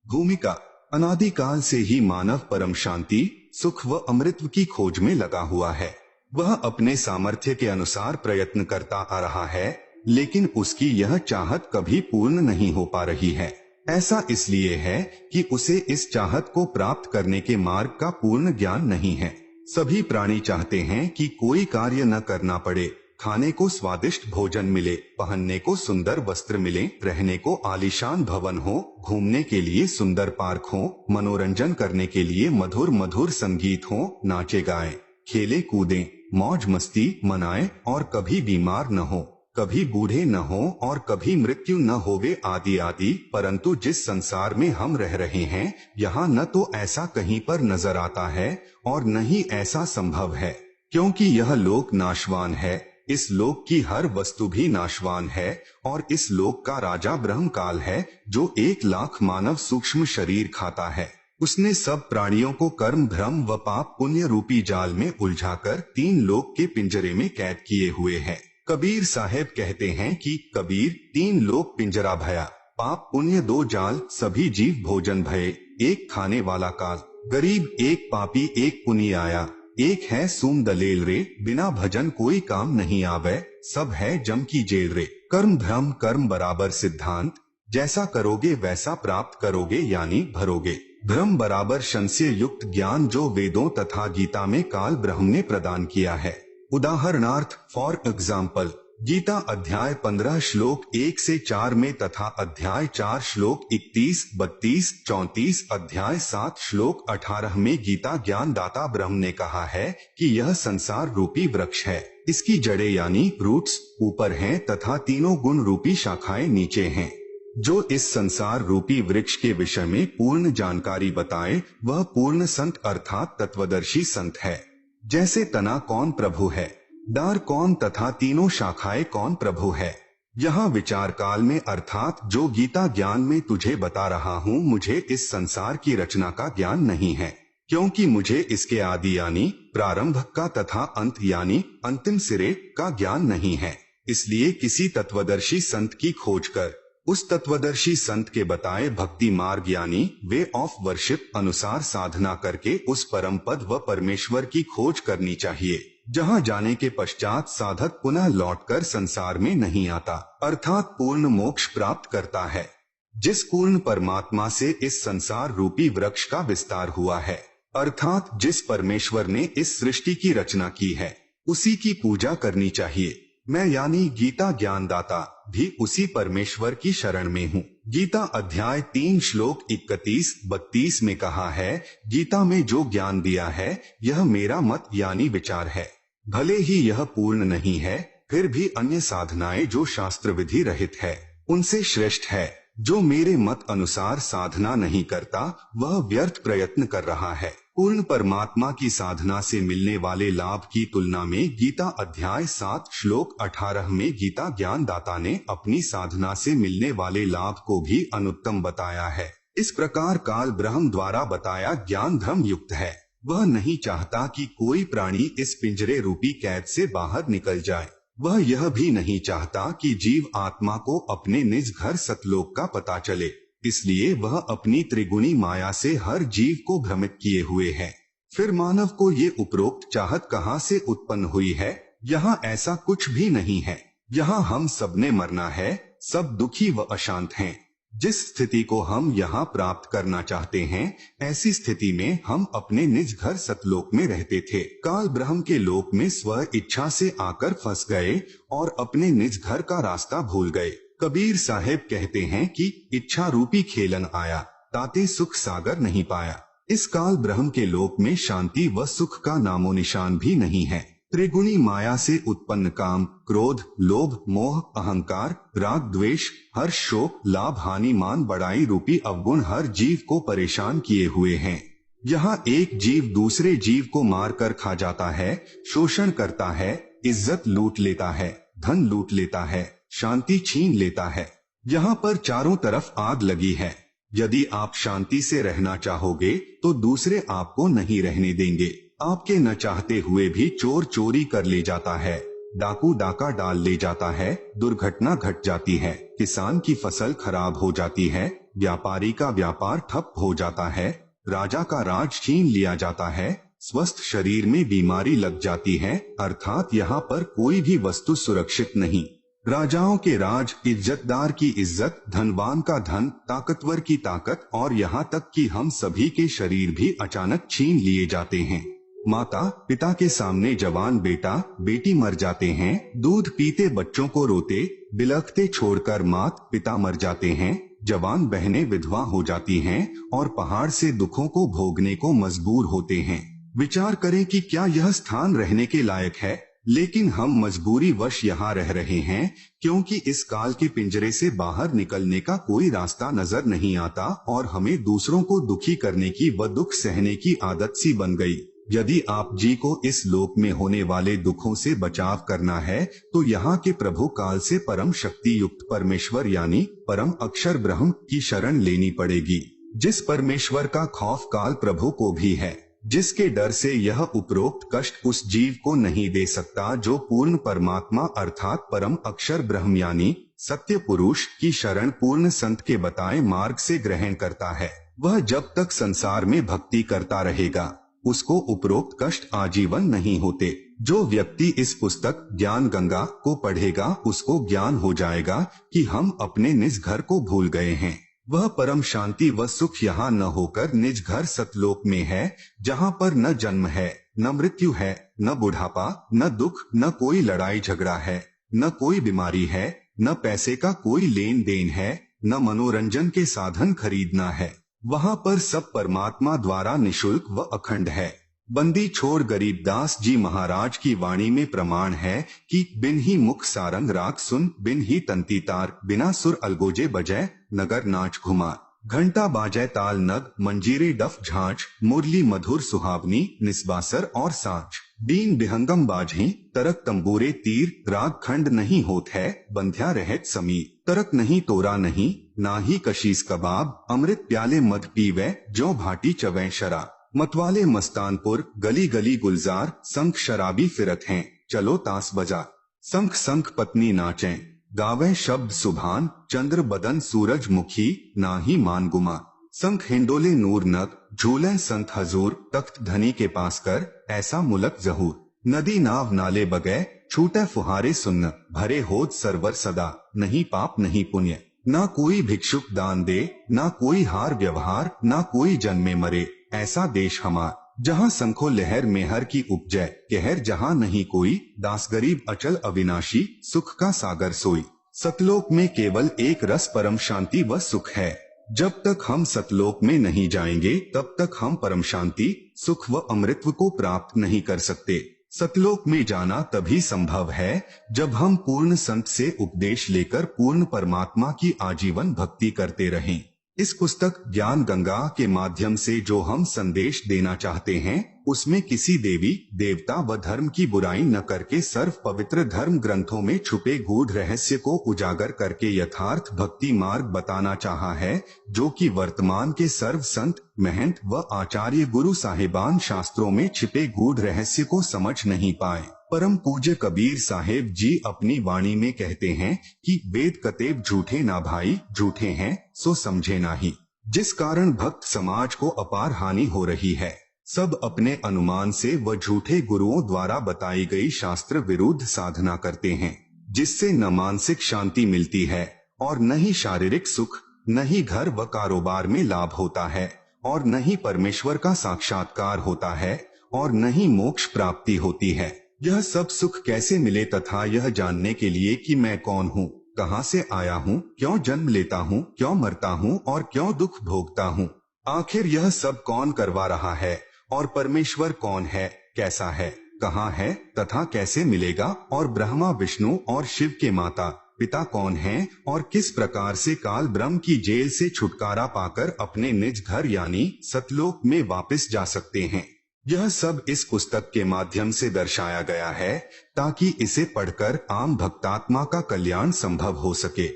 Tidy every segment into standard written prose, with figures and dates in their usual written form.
भूमिका। अनादिकाल से ही मानव परम शांति, सुख व अमृत की खोज में लगा हुआ है। वह अपने सामर्थ्य के अनुसार प्रयत्न करता आ रहा है, लेकिन उसकी यह चाहत कभी पूर्ण नहीं हो पा रही है। ऐसा इसलिए है कि उसे इस चाहत को प्राप्त करने के मार्ग का पूर्ण ज्ञान नहीं है। सभी प्राणी चाहते हैं कि कोई कार्य न करना पड़े, खाने को स्वादिष्ट भोजन मिले, पहनने को सुंदर वस्त्र मिले, रहने को आलीशान भवन हो, घूमने के लिए सुंदर पार्क हो, मनोरंजन करने के लिए मधुर मधुर संगीत हो, नाचे गाएं, खेले कूदें, मौज मस्ती मनाएं और कभी बीमार न हो, कभी बूढ़े न हो और कभी मृत्यु न होवे आदि आदि। परंतु जिस संसार में हम रह रहे हैं, यहाँ न तो ऐसा कहीं पर नजर आता है और न ही ऐसा संभव है, क्योंकि यह लोक नाशवान है। इस लोक की हर वस्तु भी नाशवान है और इस लोक का राजा ब्रह्म काल है, जो 1,00,000 मानव सूक्ष्म शरीर खाता है। उसने सब प्राणियों को कर्म भ्रम व पाप पुण्य रूपी जाल में उलझाकर 3 लोक के पिंजरे में कैद किए हुए है। कबीर साहेब कहते हैं कि कबीर 3 लोक पिंजरा भया, पाप पुण्य 2 जाल, सभी जीव भोजन भये, एक खाने वाला काल, गरीब एक पापी एक पुनी आया, एक है सूम दलेल रे, बिना भजन कोई काम नहीं आवे, सब है जम की जेल रे। कर्म भ्रम कर्म बराबर सिद्धांत, जैसा करोगे वैसा प्राप्त करोगे यानी भरोगे। भ्रम बराबर संशय युक्त ज्ञान जो वेदों तथा गीता में काल ब्रह्म ने प्रदान किया है। उदाहरणार्थ फॉर एग्जाम्पल, गीता अध्याय 15 श्लोक 1 से 4 में तथा अध्याय 4 श्लोक 31, 32, 34, अध्याय 7 श्लोक 18 में गीता ज्ञान दाता ब्रह्म ने कहा है कि यह संसार रूपी वृक्ष है। इसकी जड़ें यानी रूट्स ऊपर हैं तथा तीनों गुण रूपी शाखाएं नीचे हैं। जो इस संसार रूपी वृक्ष के विषय में पूर्ण जानकारी बताए वह पूर्ण संत अर्थात तत्वदर्शी संत है। जैसे तना कौन प्रभु है, डार कौन तथा तीनों शाखाएं कौन प्रभु है। यहाँ विचार काल में अर्थात जो गीता ज्ञान में तुझे बता रहा हूँ, मुझे इस संसार की रचना का ज्ञान नहीं है, क्योंकि मुझे इसके आदि यानी प्रारंभ का तथा अंत यानी अंतिम सिरे का ज्ञान नहीं है। इसलिए किसी तत्वदर्शी संत की खोज कर उस तत्वदर्शी संत के बताए भक्ति मार्ग यानी वे ऑफ वर्शिप अनुसार साधना करके उस परम पद व परमेश्वर की खोज करनी चाहिए, जहाँ जाने के पश्चात साधक पुनः लौटकर संसार में नहीं आता, अर्थात पूर्ण मोक्ष प्राप्त करता है। जिस पूर्ण परमात्मा से इस संसार रूपी वृक्ष का विस्तार हुआ है, अर्थात जिस परमेश्वर ने इस सृष्टि की रचना की है, उसी की पूजा करनी चाहिए। मैं यानी गीता ज्ञानदाता भी उसी परमेश्वर की शरण में हूँ। गीता अध्याय 3 श्लोक 31-32 में कहा है, गीता में जो ज्ञान दिया है यह मेरा मत यानी विचार है। भले ही यह पूर्ण नहीं है, फिर भी अन्य साधनाएं जो शास्त्र विधि रहित है उनसे श्रेष्ठ है। जो मेरे मत अनुसार साधना नहीं करता वह व्यर्थ प्रयत्न कर रहा है। पूर्ण परमात्मा की साधना से मिलने वाले लाभ की तुलना में गीता अध्याय 7 श्लोक 18 में गीता ज्ञान दाता ने अपनी साधना से मिलने वाले लाभ को भी अनुत्तम बताया है। इस प्रकार काल ब्रह्म द्वारा बताया ज्ञान धर्म युक्त है। वह नहीं चाहता कि कोई प्राणी इस पिंजरे रूपी कैद से बाहर निकल जाए। वह यह भी नहीं चाहता कि जीव आत्मा को अपने निज घर सतलोक का पता चले, इसलिए वह अपनी त्रिगुणी माया से हर जीव को भ्रमित किए हुए है। फिर मानव को ये उपरोक्त चाहत कहाँ से उत्पन्न हुई है? यहाँ ऐसा कुछ भी नहीं है। यहाँ हम सबने मरना है, सब दुखी व अशांत हैं। जिस स्थिति को हम यहाँ प्राप्त करना चाहते हैं, ऐसी स्थिति में हम अपने निज घर सतलोक में रहते थे। काल ब्रह्म के लोक में स्व इच्छा से आकर फंस गए और अपने निज घर का रास्ता भूल गए। कबीर साहेब कहते हैं कि इच्छा रूपी खेलन आया, ताते सुख सागर नहीं पाया। इस काल ब्रह्म के लोक में शांति व सुख का नामो निशान भी नहीं है। त्रिगुणी माया से उत्पन्न काम, क्रोध, लोभ, मोह, अहंकार, राग, द्वेष, हर्ष, शोक, लाभ, हानि, मान, बड़ाई रूपी अवगुण हर जीव को परेशान किए हुए हैं। यहाँ एक जीव दूसरे जीव को मार कर खा जाता है, शोषण करता है, इज्जत लूट लेता है, धन लूट लेता है, शांति छीन लेता है। यहाँ पर चारों तरफ आग लगी है। यदि आप शांति से रहना चाहोगे तो दूसरे आपको नहीं रहने देंगे। आपके न चाहते हुए भी चोर चोरी कर ले जाता है, डाकू डाका डाल ले जाता है, दुर्घटना घट जाती है, किसान की फसल खराब हो जाती है, व्यापारी का व्यापार ठप हो जाता है, राजा का राज छीन लिया जाता है, स्वस्थ शरीर में बीमारी लग जाती है, अर्थात यहाँ पर कोई भी वस्तु सुरक्षित नहीं। राजाओं के राज, इज्जतदार की इज्जत, धनवान का धन, ताकतवर की ताकत और यहाँ तक कि हम सभी के शरीर भी अचानक छीन लिए जाते हैं। माता पिता के सामने जवान बेटा बेटी मर जाते हैं, दूध पीते बच्चों को रोते बिलखते छोड़कर माता पिता मर जाते हैं, जवान बहनें विधवा हो जाती हैं और पहाड़ से दुखों को भोगने को मजबूर होते हैं। विचार करें कि क्या यह स्थान रहने के लायक है, लेकिन हम मजबूरी वश यहाँ रह रहे हैं क्योंकि इस काल के पिंजरे से बाहर निकलने का कोई रास्ता नजर नहीं आता और हमें दूसरों को दुखी करने की व दुख सहने की आदत सी बन गई। यदि आप जी को इस लोक में होने वाले दुखों से बचाव करना है तो यहाँ के प्रभु काल से परम शक्ति युक्त परमेश्वर यानी परम अक्षर ब्रह्म की शरण लेनी पड़ेगी, जिस परमेश्वर का खौफ काल प्रभु को भी है, जिसके डर से यह उपरोक्त कष्ट उस जीव को नहीं दे सकता जो पूर्ण परमात्मा अर्थात परम अक्षर ब्रह्म यानी सत्य पुरुष की शरण पूर्ण संत के बताए मार्ग से ग्रहण करता है। वह जब तक संसार में भक्ति करता रहेगा उसको उपरोक्त कष्ट आजीवन नहीं होते। जो व्यक्ति इस पुस्तक ज्ञान गंगा को पढ़ेगा उसको ज्ञान हो जाएगा कि हम अपने निज घर को भूल गए हैं। वह परम शांति व सुख यहाँ न होकर निज घर सतलोक में है, जहाँ पर न जन्म है, न मृत्यु है, न बुढ़ापा, न दुख, न कोई लड़ाई झगड़ा है, न कोई बीमारी है, न पैसे का कोई लेन देन है, न मनोरंजन के साधन खरीदना है। वहाँ पर सब परमात्मा द्वारा निशुल्क व अखंड है। बंदी छोड़ गरीबदास जी महाराज की वाणी में प्रमाण है कि बिन ही मुख सारंग राग सुन, बिन ही तंती तार, बिना सुर अलगोजे बजै, नगर नाच घुमा, घंटा बाजै ताल नग, मंजीरे डफ झांझ, मुरली मधुर सुहावनी, निस्बासर और सांच, बीन बिहंगम बाझी, तरक तंबूरे तीर, राग खंड नहीं होत है, बंध्या रहत समीर, तरक नहीं तोरा नहीं, ना ही कशीस कबाब, अमृत प्याले मध पीवे, जो भाटी चवै शरा, मतवाले मस्तानपुर, गली गली गुलजार, संख शराबी फिरत हैं, चलो तास बजा, संख संख पत्नी नाचें, गावे शब्द सुभान, चंद्र बदन सूरज मुखी, ना ही मान गुमा, संख हिंडोले नूर नग, झूले संत हजूर, तख्त धनी के पास कर, ऐसा मुलक जहूर, नदी नाव नाले बगै, छूटे फुहारे सुन्न, भरे होद सरवर सदा, नहीं पाप नहीं पुण्य, ना कोई भिक्षुक दान दे, ना कोई हार व्यवहार, ना कोई जन्मे मरे, ऐसा देश हमार, जहाँ संखो लहर मेहर की उपजय, कहर जहाँ नहीं कोई, दास गरीब अचल अविनाशी, सुख का सागर सोई। सतलोक में केवल एक रस परम शांति व सुख है। जब तक हम सतलोक में नहीं जाएंगे तब तक हम परम शांति, सुख व अमृतत्व को प्राप्त नहीं कर सकते। सतलोक में जाना तभी संभव है जब हम पूर्ण संत से उपदेश लेकर पूर्ण परमात्मा की आजीवन भक्ति करते रहें। इस पुस्तक ज्ञान गंगा के माध्यम से जो हम संदेश देना चाहते हैं उसमें किसी देवी देवता व धर्म की बुराई न करके सर्व पवित्र धर्म ग्रंथों में छुपे गूढ़ रहस्य को उजागर करके यथार्थ भक्ति मार्ग बताना चाहा है, जो कि वर्तमान के सर्व संत महंत व आचार्य गुरु साहिबान शास्त्रों में छिपे गूढ़ रहस्य को समझ नहीं पाए। परम पूज्य कबीर साहेब जी अपनी वाणी में कहते हैं कि वेद कतेब झूठे ना भाई, झूठे हैं सो समझे नाही, जिस कारण भक्त समाज को अपार हानि हो रही है। सब अपने अनुमान से व झूठे गुरुओं द्वारा बताई गई शास्त्र विरुद्ध साधना करते हैं, जिससे न मानसिक शांति मिलती है और न ही शारीरिक सुख, न ही घर व कारोबार में लाभ होता है और न ही परमेश्वर का साक्षात्कार होता है और न ही मोक्ष प्राप्ति होती है। यह सब सुख कैसे मिले तथा यह जानने के लिए कि मैं कौन हूँ, कहाँ से आया हूँ, क्यों जन्म लेता हूँ, क्यों मरता हूँ और क्यों दुख भोगता हूँ, आखिर यह सब कौन करवा रहा है और परमेश्वर कौन है, कैसा है, कहाँ है तथा कैसे मिलेगा और ब्रह्मा विष्णु और शिव के माता पिता कौन हैं और किस प्रकार से काल ब्रह्म की जेल से छुटकारा पाकर अपने निज घर यानी सतलोक में वापस जा सकते हैं। यह सब इस पुस्तक के माध्यम से दर्शाया गया है ताकि इसे पढ़कर आम भक्तात्मा का कल्याण संभव हो सके।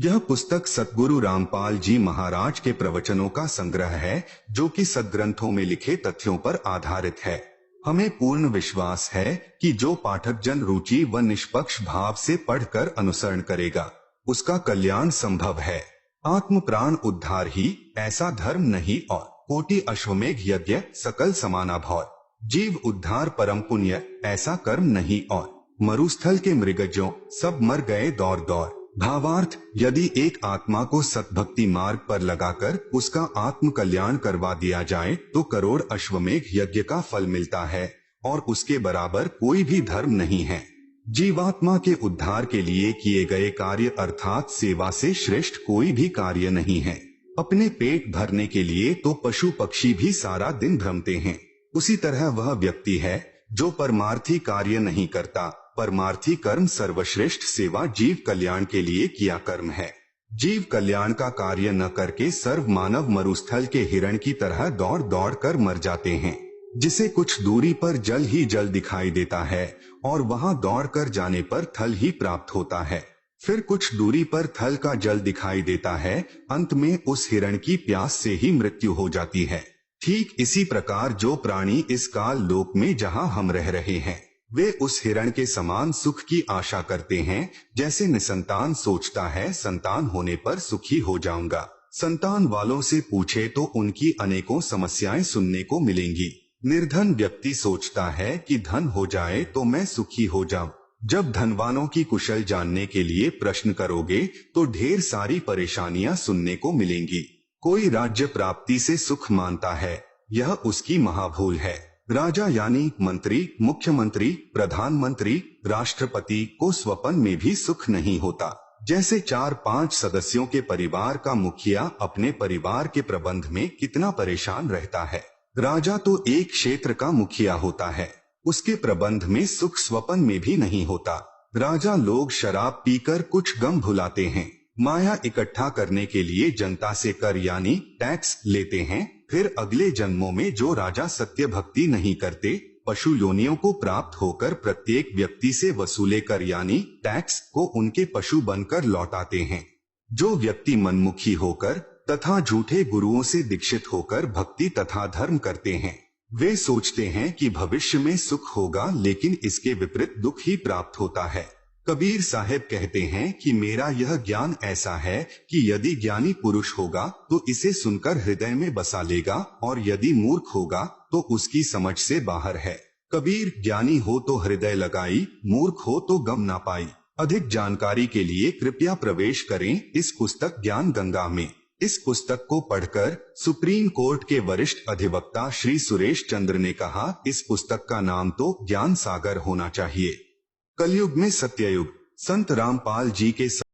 यह पुस्तक सतगुरु रामपाल जी महाराज के प्रवचनों का संग्रह है जो कि सदग्रंथों में लिखे तथ्यों पर आधारित है। हमें पूर्ण विश्वास है कि जो पाठक जन रुचि व निष्पक्ष भाव से पढ़कर अनुसरण करेगा उसका कल्याण संभव है। आत्म प्राण उद्धार ही ऐसा धर्म नहीं और कोटि अश्वमेघ यज्ञ सकल समाना भौर। जीव उद्धार परम पुण्य ऐसा कर्म नहीं और मरुस्थल के मृगजों सब मर गए दौड़ दौड़। भावार्थ, यदि एक आत्मा को सतभक्ति मार्ग पर लगाकर उसका आत्म कल्याण करवा दिया जाए तो करोड़ अश्वमेघ यज्ञ का फल मिलता है और उसके बराबर कोई भी धर्म नहीं है। जीवात्मा के उद्धार के लिए किए गए कार्य अर्थात सेवा से श्रेष्ठ कोई भी कार्य नहीं है। अपने पेट भरने के लिए तो पशु पक्षी भी सारा दिन भ्रमते हैं, उसी तरह वह व्यक्ति है जो परमार्थी कार्य नहीं करता। परमार्थी कर्म सर्वश्रेष्ठ सेवा जीव कल्याण के लिए किया कर्म है। जीव कल्याण का कार्य न करके सर्व मानव मरुस्थल के हिरण की तरह दौड़ दौड़ कर मर जाते हैं, जिसे कुछ दूरी पर जल ही जल दिखाई देता है और वहां दौड़ कर जाने पर थल ही प्राप्त होता है। फिर कुछ दूरी पर थल का जल दिखाई देता है, अंत में उस हिरण की प्यास से ही मृत्यु हो जाती है। ठीक इसी प्रकार जो प्राणी इस काल लोक में जहां हम रह रहे हैं वे उस हिरण के समान सुख की आशा करते हैं, जैसे निसंतान सोचता है संतान होने पर सुखी हो जाऊंगा। संतान वालों से पूछे तो उनकी अनेकों समस्याएं सुनने को मिलेंगी। निर्धन व्यक्ति सोचता है कि धन हो जाए तो मैं सुखी हो जाऊं। जब धनवानों की कुशल जानने के लिए प्रश्न करोगे तो ढेर सारी परेशानियां सुनने को मिलेंगी। कोई राज्य प्राप्ति से सुख मानता है, यह उसकी महाभूल है। राजा यानी मंत्री, मुख्यमंत्री, प्रधानमंत्री, राष्ट्रपति को स्वप्न में भी सुख नहीं होता। जैसे 4-5 सदस्यों के परिवार का मुखिया अपने परिवार के प्रबंध में कितना परेशान रहता है। राजा तो एक क्षेत्र का मुखिया होता है, उसके प्रबंध में सुख स्वप्न में भी नहीं होता। राजा लोग शराब पीकर कुछ गम भुलाते हैं, माया इकट्ठा करने के लिए जनता से कर यानी टैक्स लेते हैं। फिर अगले जन्मों में जो राजा सत्य भक्ति नहीं करते, पशु योनियों को प्राप्त होकर प्रत्येक व्यक्ति से वसूले कर यानी टैक्स को उनके पशु बनकर लौटाते हैं। जो व्यक्ति मनमुखी होकर तथा झूठे गुरुओं से दीक्षित होकर भक्ति तथा धर्म करते हैं, वे सोचते हैं कि भविष्य में सुख होगा, लेकिन इसके विपरीत दुख ही प्राप्त होता है। कबीर साहब कहते हैं कि मेरा यह ज्ञान ऐसा है कि यदि ज्ञानी पुरुष होगा तो इसे सुनकर हृदय में बसा लेगा और यदि मूर्ख होगा तो उसकी समझ से बाहर है। कबीर, ज्ञानी हो तो हृदय लगाई, मूर्ख हो तो गम ना पाई। अधिक जानकारी के लिए कृपया प्रवेश करें इस पुस्तक ज्ञान गंगा में। इस पुस्तक को पढ़कर सुप्रीम कोर्ट के वरिष्ठ अधिवक्ता श्री सुरेश चंद्र ने कहा, इस पुस्तक का नाम तो ज्ञान सागर होना चाहिए। कलयुग में सत्ययुग संत रामपाल जी के